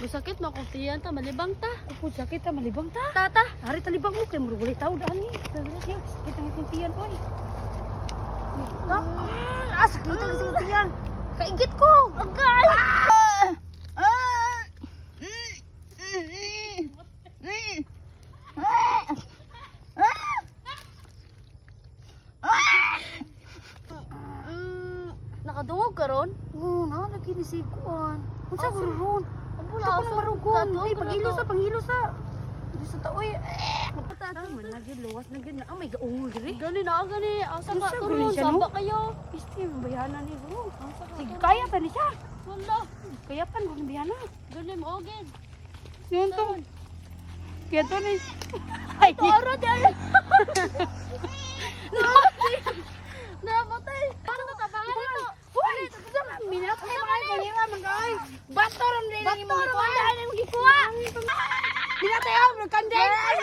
Musakit makutiyan ta malibang ta. Ako sakit ta malibang ta. Tata. Hari talibang mo kay murag walay tao daan ni. Sakit ang akong tiyan oy. Sakit ang akong tiyan. Kaigit ko. Agay. Nakadungog ka ron? Oo, na lagi ni sikuan. Unsa Asa? ron? Wala Ako aso. na marugon. Kato, Ay, kato. panghilo sa. Di sa taoy. Mapatata man lagi luwas na gyud na. Oh my god, ungol diri. Gani na gani. Asa ka Unsa, turon? gani siya, no? Saba kayo. Isti bayanan ni bro. Asa ka Sige, turon? kaya pa ni siya. Wala. Kaya pa ng biyana. Gani mo ogid. Yun to. Kaya to ni. Ay, Toro di. Napatay. Ano ka tabangan nito? Uy! Minat ay mga kanila magay. Bato ram din ang imong Bato, kuha. ram din ang imong gikuha. Minat ay ang kandeng. Ay,